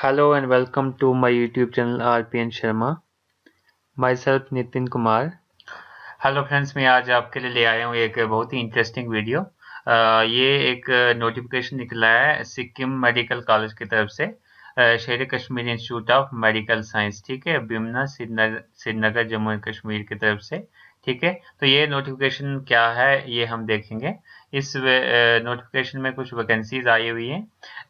Hello and welcome to my YouTube channel RPN Sharma. Myself Nitin Kumar. Hello friends, मैं आज आपके लिए ले आया हूँ एक बहुत ही इंटरेस्टिंग वीडियो। ये एक नोटिफिकेशन निकला है सिक्किम मेडिकल कॉलेज की तरफ से, शेर Kashmir institute of medical science, ठीक है, बिमना श्रीनगर जम्मू एंड कश्मीर की तरफ से। ठीक है, तो ये नोटिफिकेशन क्या है ये हम देखेंगे। इस नोटिफिकेशन में कुछ वैकेंसीज आई हुई हैं,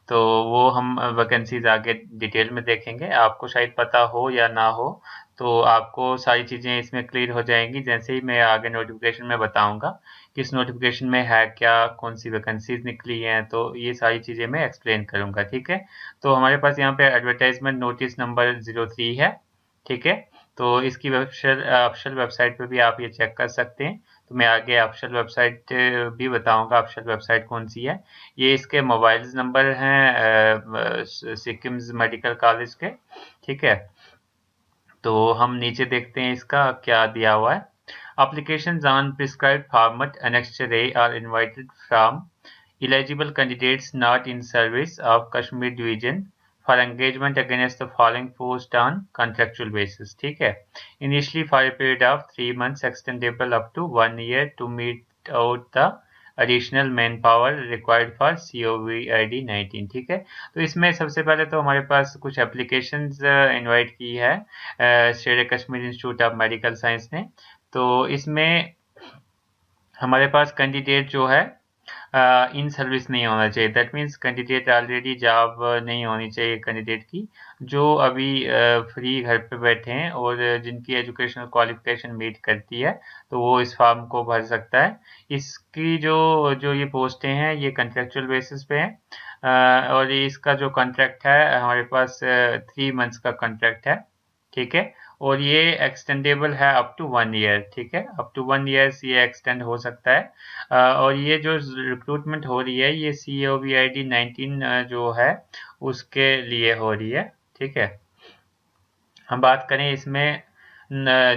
तो वो हम वैकेंसीज आगे डिटेल में देखेंगे। आपको शायद पता हो या ना हो, तो आपको सारी चीज़ें इसमें क्लियर हो जाएंगी जैसे ही मैं आगे नोटिफिकेशन में बताऊंगा कि इस नोटिफिकेशन में है क्या, कौन सी वैकेंसीज निकली हैं, तो ये सारी चीज़ें मैं एक्सप्लेन करूंगा। ठीक है, तो हमारे पास यहाँ पे एडवर्टाइजमेंट नोटिस नंबर 03 है। ठीक है, तो इसकी ऑफिशियल वेबसाइट पे भी आप ये चेक कर सकते हैं। तो मैं आगे ऑफिशियल वेबसाइट भी बताऊंगा ऑफिशियल वेबसाइट कौन सी है। ये इसके मोबाइल नंबर हैं सिक्किम मेडिकल कॉलेज के। ठीक है, तो हम नीचे देखते हैं इसका क्या दिया हुआ है। Applications on prescribed format annexure A are invited from eligible candidates not in service of Kashmir Division for engagement against the following post on contractual basis. ठीक है, initially for a period of 3 months extendable up to 1 year to meet out the additional manpower required for COVID 19। ठीक है, तो इसमें सबसे पहले तो हमारे पास कुछ एप्लीकेशंस इनवाइट की है शेर Kashmir institute of medical science ने। तो इसमें हमारे पास कैंडिडेट जो है इन सर्विस नहीं होना चाहिए। That means candidate already job नहीं होनी चाहिए कैंडिडेट की, जो अभी फ्री घर पे बैठे हैं और जिनकी एजुकेशनल क्वालिफिकेशन मीट करती है, तो वो इस फॉर्म को भर सकता है। इसकी जो जो ये पोस्टें हैं ये कॉन्ट्रेक्चुअल बेसिस पे हैं, और इसका जो कॉन्ट्रैक्ट है हमारे पास 3 मंथ्स का कॉन्ट्रैक्ट है। ठीक है, और ये एक्सटेंडेबल है अप टू 1 ईयर। ठीक है, अप टू 1 ईयर्स ये एक्सटेंड हो सकता है। और ये जो रिक्रूटमेंट हो रही है ये COVID 19 जो है उसके लिए हो रही है। ठीक है, हम बात करें इसमें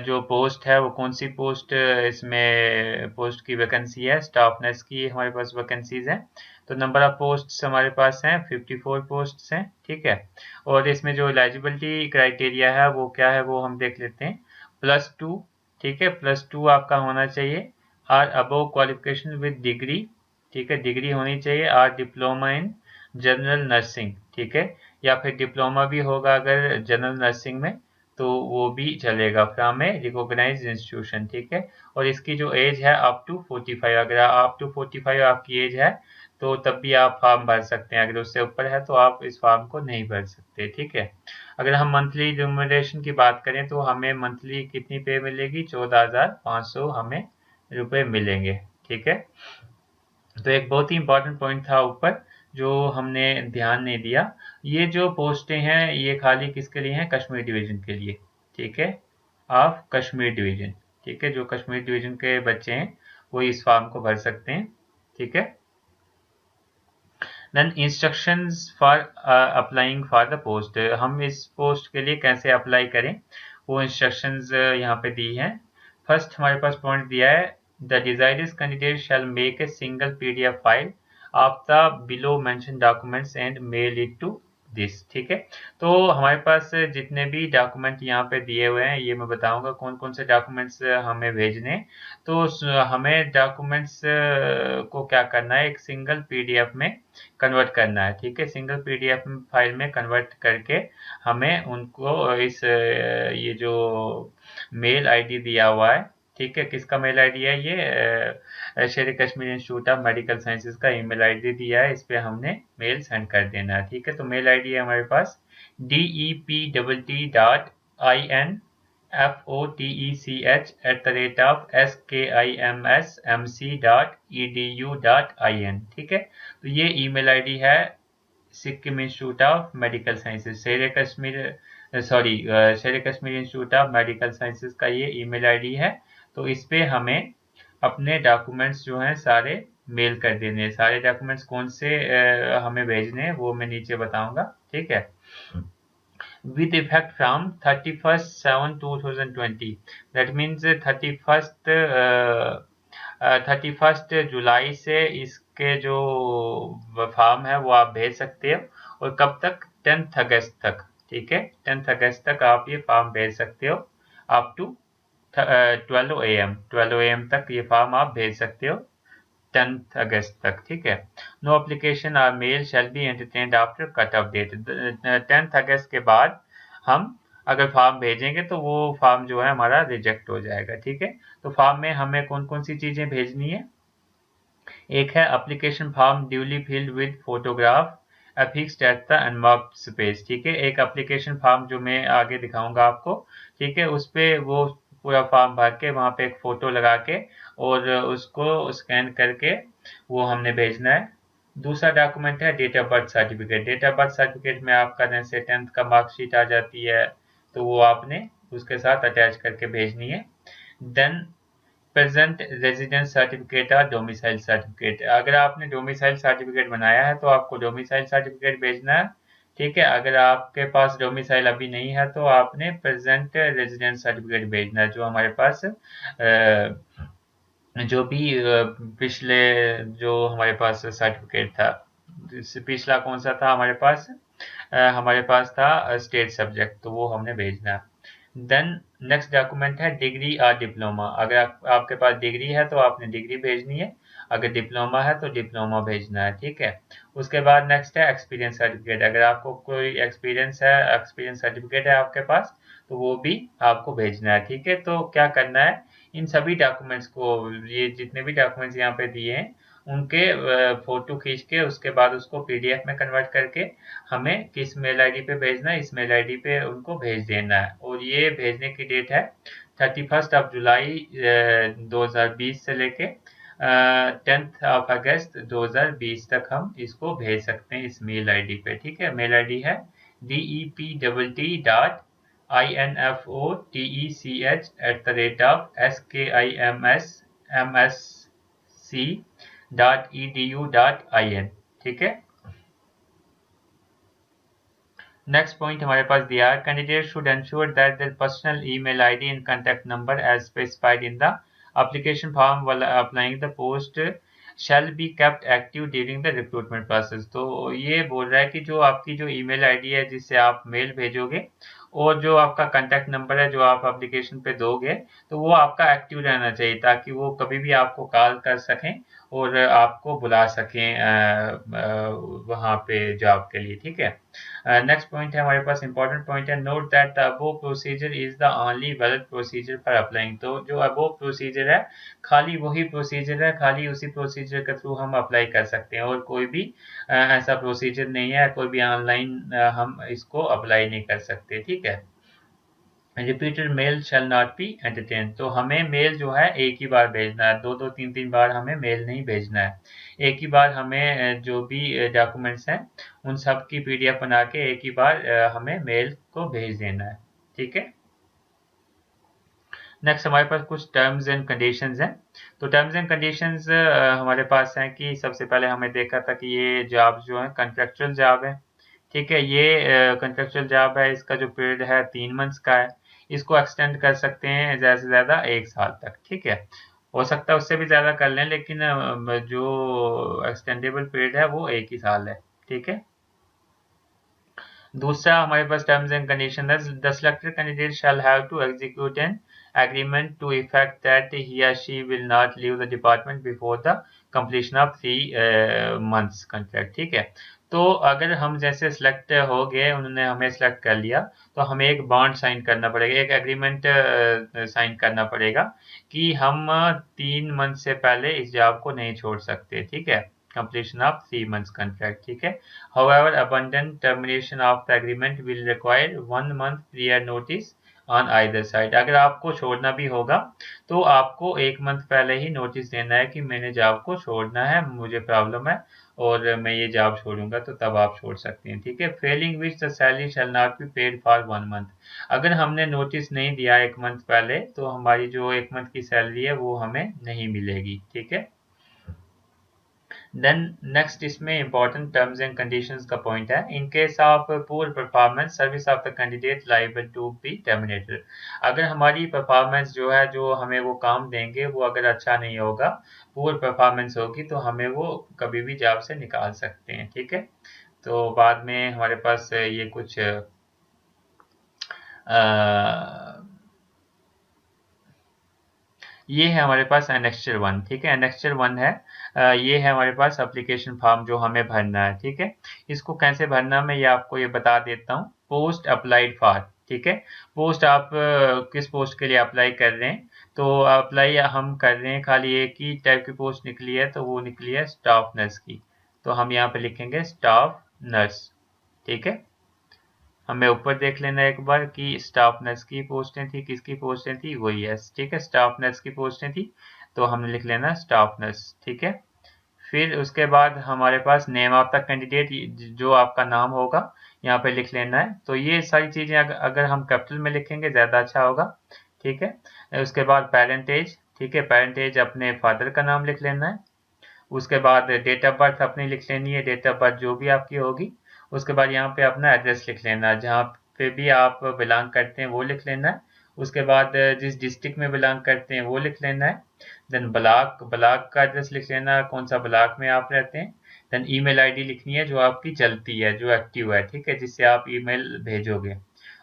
जो पोस्ट है वो कौन सी पोस्ट, इसमें पोस्ट की वैकेंसी है स्टाफ नर्स की हमारे पास वैकेंसीज हैं। तो नंबर ऑफ पोस्ट्स हमारे पास हैं 54 पोस्ट्स हैं। ठीक है, और इसमें जो एलिजिबिलिटी क्राइटेरिया है वो क्या है वो हम देख लेते हैं। +2, ठीक है, +2 आपका होना चाहिए, और अबव क्वालिफिकेशन विद डिग्री। ठीक है, डिग्री होनी चाहिए, और डिप्लोमा इन जनरल नर्सिंग। ठीक है, या फिर डिप्लोमा भी होगा अगर जनरल नर्सिंग में, तो वो भी चलेगा फ्रॉम ए रिकॉग्नाइज्ड इंस्टीट्यूशन। ठीक है, और इसकी जो एज है अप टू 45, अगर अप टू 45 आपकी एज है तो तब भी आप फॉर्म भर सकते हैं। अगर उससे ऊपर है तो आप इस फॉर्म को नहीं भर सकते। ठीक है, अगर हम मंथली रिम्यूनरेशन की बात करें तो हमें मंथली कितनी पे मिलेगी, 14,500 हमें रुपए मिलेंगे। ठीक है, तो एक बहुत ही इंपॉर्टेंट पॉइंट था ऊपर जो हमने ध्यान नहीं दिया। ये जो पोस्टें हैं ये खाली किसके लिए हैं, कश्मीर डिवीजन के लिए। ठीक है, ऑफ कश्मीर डिवीजन। ठीक है, जो कश्मीर डिवीजन के बच्चे हैं वो इस फॉर्म को भर सकते हैं। ठीक है, then instructions for applying for the post, हम इस पोस्ट के लिए कैसे अप्लाई करें वो इंस्ट्रक्शंस यहाँ पे दी हैं। फर्स्ट हमारे पास पॉइंट दिया है, the desired candidate shall make a single PDF file of the below mention documents and mail it to this. ठीक है, तो हमारे पास जितने भी डॉक्यूमेंट यहाँ पे दिए हुए हैं ये मैं बताऊंगा कौन कौन से डॉक्यूमेंट्स हमें भेजने। तो हमें डॉक्यूमेंट्स को क्या करना है, एक सिंगल PDF में कन्वर्ट करना है। ठीक है, सिंगल PDF फाइल में कन्वर्ट करके हमें उनको इस ये जो मेल आईडी दिया हुआ है, ठीक है, किसका मेल आईडी है ये, शेर Kashmir institute of medical sciences का ईमेल आईडी दिया है, इस पे हमने मेल सेंड कर देना है। ठीक है, तो मेल आईडी है हमारे पास DEPWTINFOTECH@skimsmc.edu.in। ठीक है, तो ये ईमेल आईडी है Sikkim institute of medical sciences, Sher Kashmir institute of medical sciences का ये ईमेल आईडी है। तो इस पे हमें अपने डॉक्यूमेंट्स जो हैं सारे मेल कर देने हैं। सारे डॉक्यूमेंट्स कौन से हमें भेजने हैं वो मैं नीचे बताऊंगा। ठीक है, with effect from 31/7/2020, that means 31 जुलाई से इसके जो फॉर्म है वो आप भेज सकते हो, और कब तक, 10th अगस्त तक, ठीक है, 10th अगस्त तक आप ये फॉर्म भेज सकते हो, अप टू 12 AM तक ये फॉर्म आप भेज सकते हो 10th अगस्त तक, ठीक है। नो एप्लीकेशन और mail shall be entertained after cut off date. 10th अगस्त के बाद हम अगर फॉर्म भेजेंगे तो वो फॉर्म जो है हमारा रिजेक्ट हो जाएगा, ठीक है। तो फॉर्म में हमें कौन कौन सी चीज़ें भेजनी है? एक है application form duly filled with photograph affixed at the unmarked space, ठीक है। एक एप्लीकेशन फॉर्म जो मैं आगे दिखाऊंगा आपको, ठीक है, उस पे वो पूरा फॉर्म भर के वहाँ पे एक फ़ोटो लगा के और उसको स्कैन करके वो हमने भेजना है। दूसरा डॉक्यूमेंट है date of birth certificate. Date of birth certificate में आपका जैसे 10th का मार्कशीट आ जाती है, तो वो आपने उसके साथ अटैच करके भेजनी है। देन प्रेजेंट रेजिडेंस सर्टिफिकेट और डोमिसाइल सर्टिफिकेट। अगर आपने डोमिसाइल सर्टिफिकेट बनाया है तो आपको डोमिसाइल सर्टिफिकेट भेजना है, ठीक है। अगर आपके पास डोमिसाइल अभी नहीं है तो आपने प्रेजेंट रेजिडेंस सर्टिफिकेट भेजना है, जो हमारे पास जो भी पिछले जो हमारे पास सर्टिफिकेट था, पिछला कौन सा था हमारे पास? हमारे पास था स्टेट सब्जेक्ट, तो वो हमने भेजना है। देन नेक्स्ट डॉक्यूमेंट है डिग्री और डिप्लोमा। अगर आपके पास डिग्री है तो आपने डिग्री भेजनी है, अगर डिप्लोमा है तो डिप्लोमा भेजना है, ठीक है। उसके बाद नेक्स्ट है एक्सपीरियंस सर्टिफिकेट। अगर आपको कोई एक्सपीरियंस है, एक्सपीरियंस सर्टिफिकेट है आपके पास, तो वो भी आपको भेजना है, ठीक है। तो क्या करना है, इन सभी डॉक्यूमेंट्स को, ये जितने भी डॉक्यूमेंट्स यहाँ पे दिए हैं उनके फोटो खींच के उसके बाद उसको पीडीएफ में कन्वर्ट करके हमें किस मेल आईडी पे भेजना है, इस मेल आईडी पे उनको भेज देना है। और ये भेजने की डेट है 31 जुलाई 2020 से लेके 10th अगस्त 2020 तक हम इसको भेज सकते हैं इस मेल आईडी पे, ठीक है। मेल आईडी है deptech@skimsmsc.edu.in, ठीक है। नेक्स्ट पॉइंट हमारे पास दिया है, candidate should ensure that their personal email ID and contact number as specified in the application form while applying the post shall be kept active during the recruitment process। तो ये बोल रहा है कि जो आपकी जो ईमेल आईडी है जिससे आप मेल भेजोगे और जो आपका कॉन्टैक्ट नंबर है जो आप एप्लीकेशन पे दोगे, तो वो आपका एक्टिव रहना चाहिए ताकि वो कभी भी आपको कॉल कर सकें और आपको बुला सकें वहाँ पे जॉब के लिए, ठीक है। नेक्स्ट पॉइंट है हमारे पास इंपॉर्टेंट पॉइंट है, note that the above procedure is the only valid procedure for applying. तो जो अबोव प्रोसीजर है खाली वही प्रोसीजर है, खाली उसी प्रोसीजर के थ्रू हम अप्लाई कर सकते हैं और कोई भी ऐसा प्रोसीजर नहीं है, कोई भी ऑनलाइन हम इसको अप्लाई नहीं कर सकते, ठीक है। Repeated mail shall not be entertain. तो हमें मेल जो है एक ही बार भेजना है, दो दो तीन तीन बार हमें मेल नहीं भेजना है। एक ही बार हमें जो भी डॉक्यूमेंट्स हैं उन सब की पीडीएफ बना के एक ही बार हमें मेल को भेज देना है, ठीक है। नेक्स्ट हमारे पास कुछ टर्म्स एंड कंडीशंस हैं। तो टर्म्स एंड कंडीशंस हमारे पास हैं कि सबसे पहले हमें देखा था कि ये जॉब जो है कॉन्ट्रेक्चुअल जॉब है, ठीक है। ये कॉन्ट्रेक्चुअल जॉब है, इसका जो पीरियड है 3 मंथ्स का है। इसको एक्सटेंड कर सकते हैं ज़्यादा से ज़्यादा 1 साल तक, ठीक है। हो सकता है उससे भी ज़्यादा कर लें, लेकिन जो एक्सटेंडेबल पीरियड है वो 1 ही साल है, ठीक है। दूसरा हमारे पास टर्म्स एंड कंडीशन है, the selected candidate shall have to execute an agreement to effect that he or she will not leave the department before the completion of 3 months contract, ठीक है। तो अगर हम जैसे सिलेक्ट हो गए, उन्होंने हमें सिलेक्ट कर लिया, तो हमें एक बॉन्ड साइन करना पड़ेगा, एक एग्रीमेंट साइन करना पड़ेगा कि हम 3 मंथ से पहले इस जॉब को नहीं छोड़ सकते, ठीक है। completion of 3 months contract, ठीक है। However, abundant termination of the agreement will require 1 month prior notice on either side। अगर आपको छोड़ना भी होगा तो आपको 1 मंथ पहले ही नोटिस देना है कि मैंने जॉब को छोड़ना है, मुझे प्रॉब्लम है और मैं ये जॉब छोड़ूंगा, तो तब आप छोड़ सकते हैं, ठीक है। Fehling which the salary shell not be paid for 1 month. अगर हमने नोटिस नहीं दिया 1 मंथ पहले, तो हमारी जो 1 मंथ की सैलरी है वो हमें नहीं मिलेगी, ठीक है। देन नेक्स्ट इसमें इंपॉर्टेंट टर्म्स एंड कंडीशंस का पॉइंट है, in case of poor performance service of the candidate liable to be terminated. अगर हमारी परफॉर्मेंस जो है, जो हमें वो काम देंगे वो अगर अच्छा नहीं होगा, पुअर परफॉर्मेंस होगी, तो हमें वो कभी भी जॉब से निकाल सकते हैं, ठीक है। तो बाद में हमारे पास ये कुछ ये है हमारे पास एनेक्स्चर 1, ठीक है। एनेक्स्चर 1 है, ये है हमारे पास एप्लीकेशन फॉर्म जो हमें भरना है, ठीक है। इसको कैसे भरना मैं ये आपको ये बता देता हूँ। पोस्ट अप्लाइड फॉर, ठीक है। पोस्ट आप किस पोस्ट के लिए अप्लाई कर रहे हैं, तो अप्लाई हम कर रहे हैं खाली एक ही टाइप की पोस्ट निकली है, तो वो निकली है स्टाफ नर्स की। तो हम यहाँ पे लिखेंगे स्टाफ नर्स, ठीक है। हमें ऊपर देख लेना एक बार कि स्टाफ नर्स की पोस्टें थी, किसकी पोस्टें थी, वही है, ठीक है। स्टाफ नर्स की पोस्टें थी, तो हमने लिख लेना स्टाफ नर्स, ठीक है। फिर उसके बाद हमारे पास नेम ऑफ द कैंडिडेट, जो आपका नाम होगा यहाँ पे लिख लेना है। तो ये सारी चीजें अगर हम कैपिटल में लिखेंगे ज्यादा अच्छा होगा, ठीक है। उसके बाद पेरेंटेज, ठीक है, पेरेंटेज अपने फादर का नाम लिख लेना है। उसके बाद डेट ऑफ बर्थ अपनी लिख लेनी है, डेट ऑफ बर्थ जो भी आपकी होगी। उसके बाद यहाँ पे अपना एड्रेस लिख लेना है, जहाँ पे भी आप बिलोंग करते हैं वो लिख लेना है। उसके बाद जिस डिस्ट्रिक्ट में बिलोंग करते हैं वो लिख लेना है। देन ब्लॉक, ब्लॉक का एड्रेस लिख लेना है, कौन सा ब्लॉक में आप रहते हैं। देन ईमेल आईडी लिखनी है जो आपकी चलती है, जो एक्टिव है, ठीक है, जिससे आप ईमेल भेजोगे।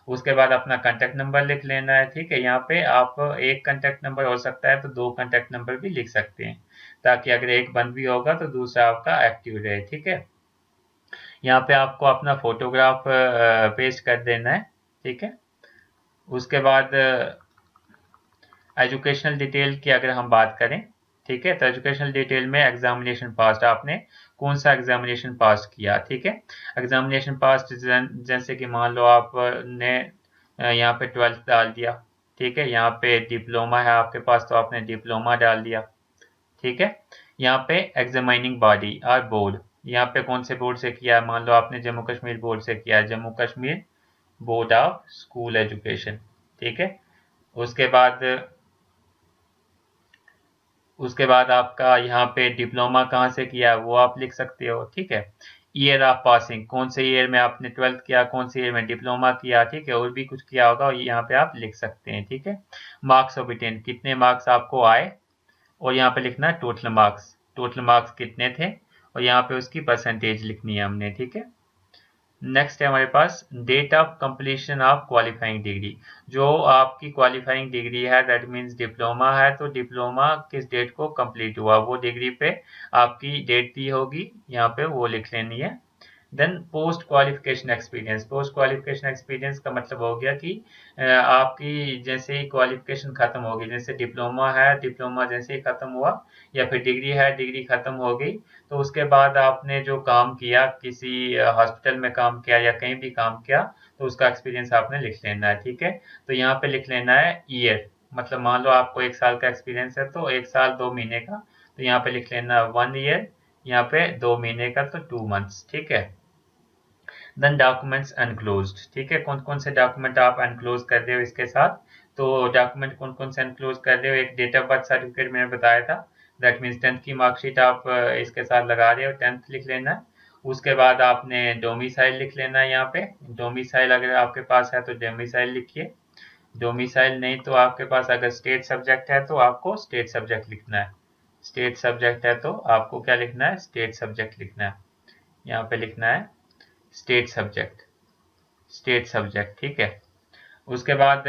उसके बाद अपना कांटेक्ट नंबर लिख लेना है, ठीक है। यहाँ पे आप एक कांटेक्ट नंबर हो सकता है तो दो कांटेक्ट नंबर भी लिख सकते हैं, ताकि अगर एक बंद भी होगा तो दूसरा आपका एक्टिव रहे, ठीक है। यहाँ पे आपको अपना फोटोग्राफ पेस्ट कर देना है, ठीक है। उसके बाद एजुकेशनल डिटेल की अगर हम बात करें, ठीक है, तो एजुकेशनल डिटेल में एग्जामिनेशन पास, आपने कौन सा एग्जामिनेशन पास किया, ठीक है। एग्जामिनेशन पास जैसे कि मान लो आपने यहाँ पे 12th डाल दिया, ठीक है। यहाँ पे डिप्लोमा है आपके पास तो आपने डिप्लोमा डाल दिया, ठीक है। यहाँ पे एग्जामिनिंग बॉडी और बोर्ड, यहाँ पे कौन से बोर्ड से किया है, मान लो आपने जम्मू कश्मीर बोर्ड से किया है, Jammu Kashmir board of school education, ठीक है। उसके बाद उसके बाद आपका यहाँ पे डिप्लोमा कहाँ से किया है वो आप लिख सकते हो, ठीक है। ईयर ऑफ पासिंग, कौन से ईयर में आपने 12th किया, कौन से ईयर में डिप्लोमा किया, ठीक है, और भी कुछ किया होगा यहाँ पे आप लिख सकते हैं, ठीक है। मार्क्स ऑफ अटेन, कितने मार्क्स आपको आए, और यहाँ पे लिखना है टोटल मार्क्स, टोटल मार्क्स कितने थे, और यहाँ पे उसकी परसेंटेज लिखनी है हमने, ठीक है। नेक्स्ट है हमारे पास date of completion of qualifying degree, जो आपकी क्वालिफाइंग डिग्री है, दैट मीन्स डिप्लोमा है तो डिप्लोमा किस डेट को कंप्लीट हुआ, वो डिग्री पे आपकी डेट दी होगी, यहाँ पे वो लिख लेनी है। Then post qualification experience, post qualification experience का मतलब हो गया कि आपकी जैसे ही क्वालिफिकेशन खत्म होगी, जैसे डिप्लोमा है, डिप्लोमा जैसे ही खत्म हुआ, या फिर डिग्री है, डिग्री खत्म हो गई, तो उसके बाद आपने जो काम किया, किसी हॉस्पिटल में काम किया या कहीं भी काम किया, तो उसका एक्सपीरियंस आपने लिख लेना है, ठीक है। तो यहाँ पे लिख लेना है ईयर, मतलब मान लो आपको 1 साल का एक्सपीरियंस है तो 1 साल 2 महीने का, तो यहाँ पे लिख लेना 1 ईयर, यहाँ पे 2 महीने का तो 2 मंथ्स, ठीक है। देन डॉक्यूमेंट्स एनक्लोज्ड, ठीक है, कौन कौन से डॉक्यूमेंट आप एनक्लोज कर रहे हो इसके साथ। तो डॉक्यूमेंट कौन कौन से एनक्लोज कर रहे हो, एक डेट ऑफ बर्थ सर्टिफिकेट मैंने बताया था, दैट मीन्स 10th की मार्कशीट आप इसके साथ लगा रहे हो, 10th लिख लेना है। उसके बाद आपने डोमिसाइल लिख लेना है, यहाँ पे डोमिसाइल अगर आपके पास है तो डोमिसाइल लिखिए, डोमिसाइल नहीं तो आपके पास अगर स्टेट सब्जेक्ट है तो आपको स्टेट सब्जेक्ट लिखना है, स्टेट सब्जेक्ट है तो आपको क्या लिखना है, स्टेट सब्जेक्ट लिखना है, यहाँ पे लिखना है स्टेट सब्जेक्ट, स्टेट सब्जेक्ट, ठीक है। उसके बाद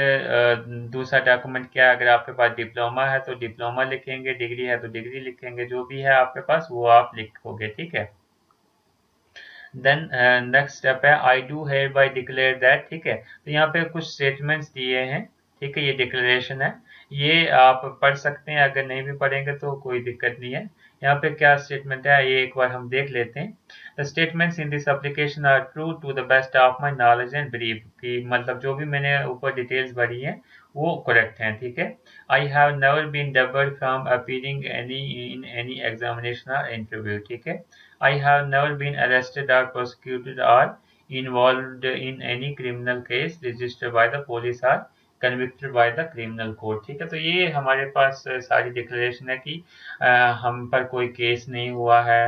दूसरा डॉक्यूमेंट क्या है, अगर आपके पास डिप्लोमा है तो डिप्लोमा लिखेंगे, डिग्री है तो डिग्री लिखेंगे, जो भी है आपके पास वो आप लिखोगे, ठीक है। देन नेक्स्ट स्टेप है I do hereby declare that, ठीक है। तो यहाँ पे कुछ स्टेटमेंट्स दिए हैं, ठीक है, ये डिक्लेरेशन है, ये आप पढ़ सकते हैं, अगर नहीं भी पढ़ेंगे तो कोई दिक्कत नहीं है। यहाँ पे क्या स्टेटमेंट है ये एक बार हम देख लेते हैं। The statements in this application are true to the best of my knowledge and belief, की मतलब जो भी मैंने ऊपर डिटेल्स भरी हैं वो करेक्ट हैं, ठीक है। I have never been debarred from appearing any in any examination और इंटरव्यू, ठीक है। I have never been arrested or prosecuted or involved in any criminal case registered by the police or convicted by the criminal court, ठीक है। तो ये हमारे पास सारी declaration है कि हम पर कोई केस नहीं हुआ है,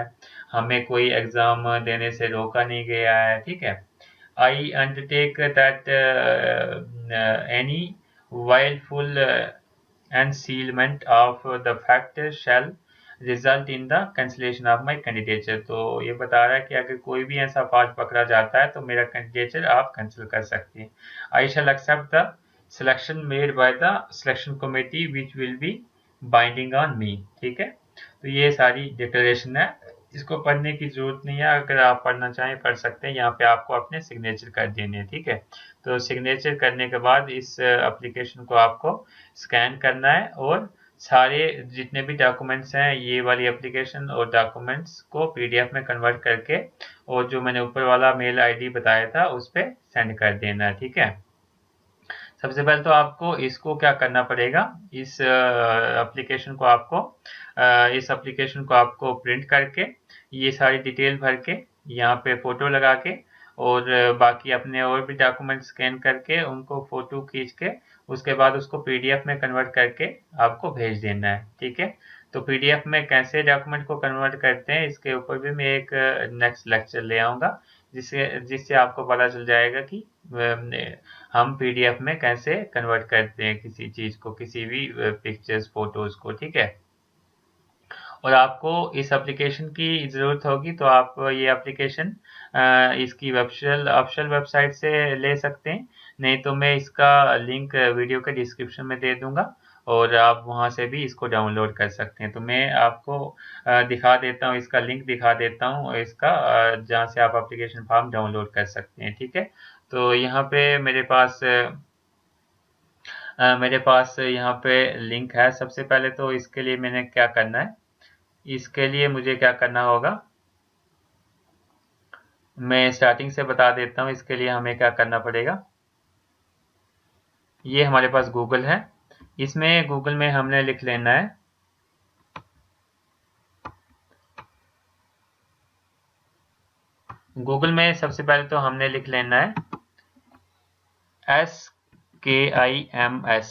हमें कोई एग्जाम देने से रोका नहीं गया है, ठीक है। I undertake that any willful concealment of the fact shall result in the cancellation of my candidature. तो ये बता रहा है कि अगर कोई भी ऐसा फॉल्ट पकड़ा जाता है तो मेरा कैंडिडेचर आप कैंसिल कर सकते हैं। I shall accept the selection made by the selection committee which will be binding on me. ठीक है, तो ये सारी डिक्लेरेशन है, इसको पढ़ने की जरूरत नहीं है, अगर आप पढ़ना चाहें पढ़ सकते हैं। यहाँ पे आपको अपने सिग्नेचर कर देने हैं। ठीक है, तो सिग्नेचर करने के बाद इस एप्लीकेशन को आपको स्कैन करना है और सारे जितने भी डॉक्यूमेंट्स हैं ये वाली एप्लीकेशन और डॉक्यूमेंट्स को पीडीएफ में कन्वर्ट करके और जो मैंने ऊपर वाला मेल आईडी बताया था उस पर सेंड कर देना है। ठीक है, सबसे पहले तो आपको इसको क्या करना पड़ेगा, इस एप्लीकेशन को आपको प्रिंट करके ये सारी डिटेल भर के यहाँ पे फोटो लगा के और बाकी अपने और भी डॉक्यूमेंट स्कैन करके उनको फोटो खींच के उसके बाद उसको पीडीएफ में कन्वर्ट करके आपको भेज देना है। ठीक है, तो पीडीएफ में कैसे डॉक्यूमेंट को कन्वर्ट करते हैं इसके ऊपर भी मैं एक नेक्स्ट लेक्चर ले आऊँगा, जिससे जिससे आपको पता चल जाएगा कि हम पीडीएफ में कैसे कन्वर्ट करते हैं किसी चीज़ को, किसी भी पिक्चर्स फोटोज़ को। ठीक है, और आपको इस एप्लीकेशन की ज़रूरत होगी तो आप ये एप्लीकेशन इसकी ऑफिशियल वेबसाइट से ले सकते हैं, नहीं तो मैं इसका लिंक वीडियो के डिस्क्रिप्शन में दे दूंगा और आप वहां से भी इसको डाउनलोड कर सकते हैं। तो मैं आपको दिखा देता हूँ, इसका लिंक दिखा देता हूँ इसका, जहाँ से आप एप्लीकेशन फॉर्म डाउनलोड कर सकते हैं। ठीक है, तो यहाँ पे मेरे पास यहाँ पे लिंक है। सबसे पहले तो इसके लिए मैंने क्या करना है, इसके लिए मुझे क्या करना होगा मैं स्टार्टिंग से बता देता हूँ। इसके लिए हमें क्या करना पड़ेगा, ये हमारे पास गूगल है, इसमें गूगल में हमने लिख लेना है गूगल में सबसे पहले तो हमने लिख लेना है SKIMS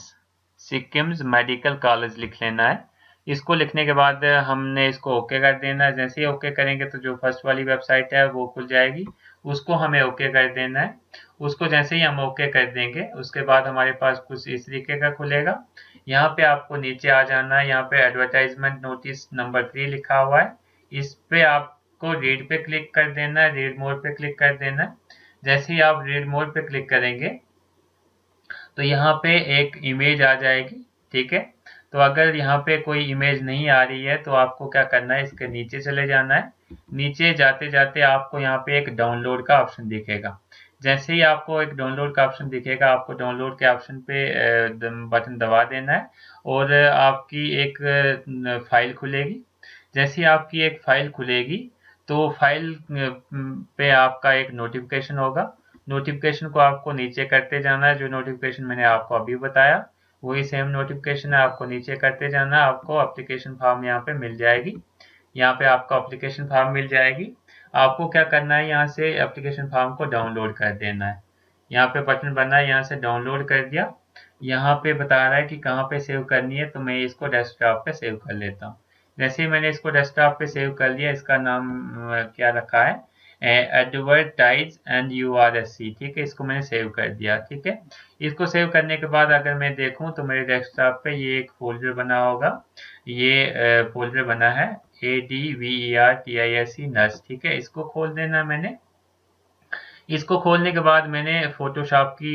सिक्किम्स मेडिकल कॉलेज लिख लेना है। इसको लिखने के बाद हमने इसको ओके कर देना है। जैसे ही ओके करेंगे तो जो फर्स्ट वाली वेबसाइट है वो खुल जाएगी, उसको हमें ओके कर देना है। उसको जैसे ही हम ओके कर देंगे उसके बाद हमारे पास कुछ इस तरीके का खुलेगा। यहाँ पे आपको नीचे आ जाना है, यहाँ पे एडवर्टाइजमेंट नोटिस नंबर 3 लिखा हुआ है, इस पे आपको रीड पे क्लिक कर देना है, रीड मोर पे क्लिक कर देना है। जैसे ही आप रीड मोर पे क्लिक करेंगे तो यहाँ पे एक इमेज आ जाएगी। ठीक है, तो अगर यहाँ पे कोई इमेज नहीं आ रही है तो आपको क्या करना है, इसके नीचे चले जाना है। नीचे जाते जाते आपको यहाँ पे एक डाउनलोड का ऑप्शन दिखेगा। जैसे ही आपको एक डाउनलोड का ऑप्शन दिखेगा आपको डाउनलोड के ऑप्शन पे बटन दबा देना है और आपकी एक फाइल खुलेगी। जैसे ही आपकी एक फाइल खुलेगी तो फाइल पे आपका एक नोटिफिकेशन होगा। नोटिफिकेशन को आपको नीचे करते जाना है, जो नोटिफिकेशन मैंने आपको अभी बताया वही सेम नोटिफिकेशन है, आपको नीचे करते जाना है। आपको एप्लीकेशन फॉर्म यहाँ पे मिल जाएगी, यहाँ पे आपको एप्लीकेशन फॉर्म मिल जाएगी। आपको क्या करना है, यहाँ से एप्लीकेशन फॉर्म को डाउनलोड कर देना है। यहाँ पे बटन बना है, यहाँ से डाउनलोड कर दिया। यहाँ पे बता रहा है कि कहाँ पे सेव करनी है, तो मैं इसको डेस्कटॉप पे सेव कर लेता हूँ। जैसे ही मैंने इसको डेस्कटॉप पे सेव कर लिया, इसका नाम क्या रखा है, एडवर्टाइज एंड URSC। ठीक है, इसको मैंने सेव कर दिया। ठीक है, इसको सेव करने के बाद अगर मैं देखूं तो मेरे डेस्कटॉप पे ये एक फोल्डर बना होगा, ये फोल्डर बना है ADVERTISE नर्स। ठीक है, इसको खोल देना है मैंने। इसको खोलने के बाद मैंने फोटोशॉप की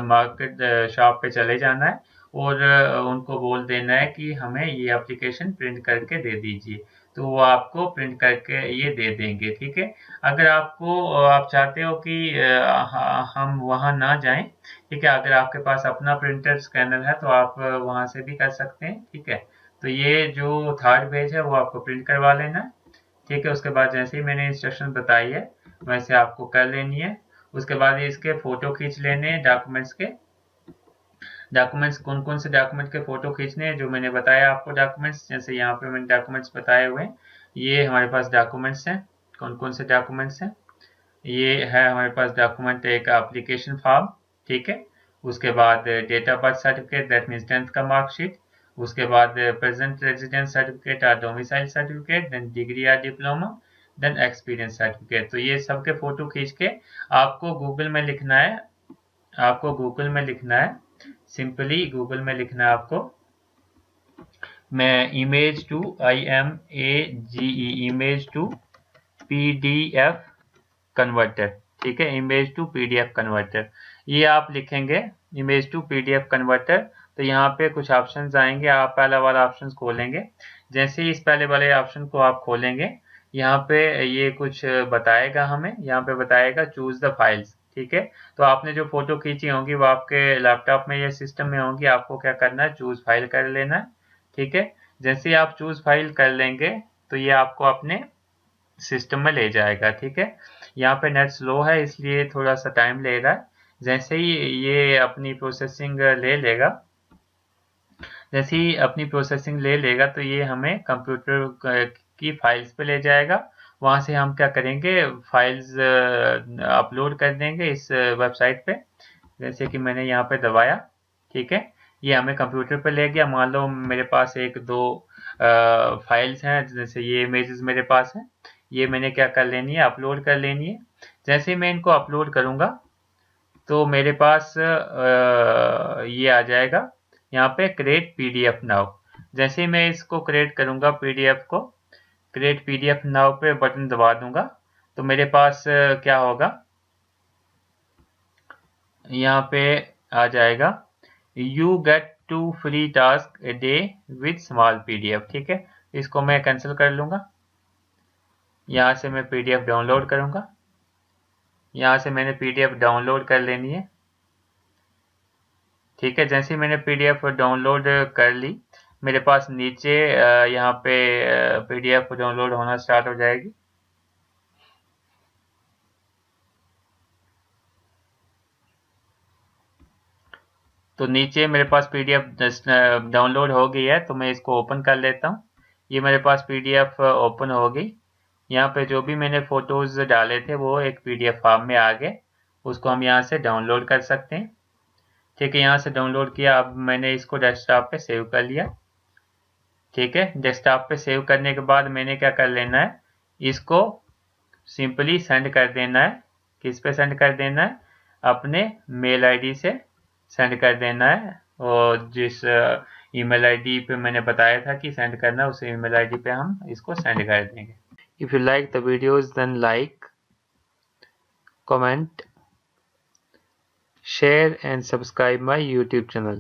मार्केट शॉप पे चले जाना है और उनको बोल देना है कि हमें ये एप्लीकेशन प्रिंट करके दे दीजिए, तो वो आपको प्रिंट करके ये दे देंगे। ठीक है, अगर आप चाहते हो कि हम वहाँ ना जाएं, ठीक है, अगर आपके पास अपना प्रिंटर स्कैनर है तो आप वहाँ से भी कर सकते हैं। ठीक है, तो ये जो थर्ड पेज है वो आपको प्रिंट करवा लेना है। ठीक है, उसके बाद जैसे ही मैंने इंस्ट्रक्शन बताई है वैसे आपको कर लेनी है। उसके बाद इसके फोटो खींच लेने हैं डॉक्यूमेंट्स के। डॉक्यूमेंट्स कौन कौन से डॉक्यूमेंट के फोटो खींचने हैं जो मैंने बताया आपको डॉक्यूमेंट्स, जैसे यहाँ पे मैंने डॉक्यूमेंट्स बताए हुए हैं। ये हमारे पास डॉक्यूमेंट्स हैं, कौन कौन से डॉक्यूमेंट्स हैं, ये है हमारे पास डॉक्यूमेंट एक एप्लीकेशन फॉर्म। ठीक है, उसके बाद date of birth certificate, that means 10th का मार्कशीट। उसके बाद प्रेजेंट रेजिडेंस सर्टिफिकेट और डोमिसाइल सर्टिफिकेट, देन डिग्री या डिप्लोमा, देन एक्सपीरियंस सर्टिफिकेट। तो ये सबके फोटो खींच के आपको गूगल में लिखना है, सिंपली गूगल में लिखना है आपको मैं image to image to PDF converter, ठीक है, इमेज टू PDF कन्वर्टर, ये आप लिखेंगे इमेज टू PDF कन्वर्टर। तो यहाँ पे कुछ ऑप्शंस आएंगे, आप पहला वाला ऑप्शन खोलेंगे। जैसे ही इस पहले वाले ऑप्शन को आप खोलेंगे, यहाँ पे ये कुछ बताएगा हमें, यहाँ पे बताएगा चूज द फाइल्स, ठीक है। तो आपने जो फोटो खींची होंगी वो आपके लैपटॉप में या सिस्टम में होंगी, आपको क्या करना है, चूज फाइल कर लेना है, ठीक है। जैसे ही आप चूज फाइल कर लेंगे तो ये आपको अपने सिस्टम में ले जाएगा, ठीक है। यहाँ पे नेट स्लो है इसलिए थोड़ा सा टाइम ले रहा है। जैसे ही ये अपनी प्रोसेसिंग ले लेगा, जैसे ही अपनी प्रोसेसिंग ले लेगा तो ये हमें कंप्यूटर की फाइल्स पे ले जाएगा। वहाँ से हम क्या करेंगे, फाइल्स अपलोड कर देंगे इस वेबसाइट पे। जैसे कि मैंने यहाँ पे दबाया, ठीक है, ये हमें कंप्यूटर पे ले गया। मान लो मेरे पास एक दो फाइल्स हैं, जैसे ये इमेजेस मेरे पास हैं, ये मैंने क्या कर लेनी है, अपलोड कर लेनी है। जैसे ही मैं इनको अपलोड करूँगा तो मेरे पास ये आ जाएगा यहाँ पे क्रिएट PDF नाउ। जैसे ही मैं इसको क्रिएट करूँगा PDF को, क्रिएट PDF नाउ पे बटन दबा दूंगा तो मेरे पास क्या होगा, यहाँ पे आ जाएगा you get 2 free task a day with small PDF, ठीक है। इसको मैं कैंसिल कर लूँगा। यहाँ से मैं PDF डाउनलोड करूँगा, यहाँ से मैंने PDF डाउनलोड कर लेनी है, ठीक है। जैसे ही मैंने PDF डाउनलोड कर ली, मेरे पास नीचे यहाँ पे PDF डाउनलोड होना स्टार्ट हो जाएगी। तो नीचे मेरे पास PDF डाउनलोड हो गई है, तो मैं इसको ओपन कर लेता हूँ। ये मेरे पास PDF ओपन हो गई। यहाँ पे जो भी मैंने फोटोज डाले थे वो एक PDF फॉर्म में आ गए, उसको हम यहाँ से डाउनलोड कर सकते हैं, ठीक है। यहाँ से डाउनलोड किया, अब मैंने इसको डेस्कटॉप पे सेव कर लिया, ठीक है। डेस्कटॉप पे सेव करने के बाद मैंने क्या कर लेना है, इसको सिंपली सेंड कर देना है। किस पे सेंड कर देना है, अपने मेल आईडी से सेंड कर देना है, और जिस ईमेल आईडी पे मैंने बताया था कि सेंड करना है, उस ईमेल आईडी पे हम इसको सेंड कर देंगे। If you like the videos then like, comment, share and subscribe my YouTube channel.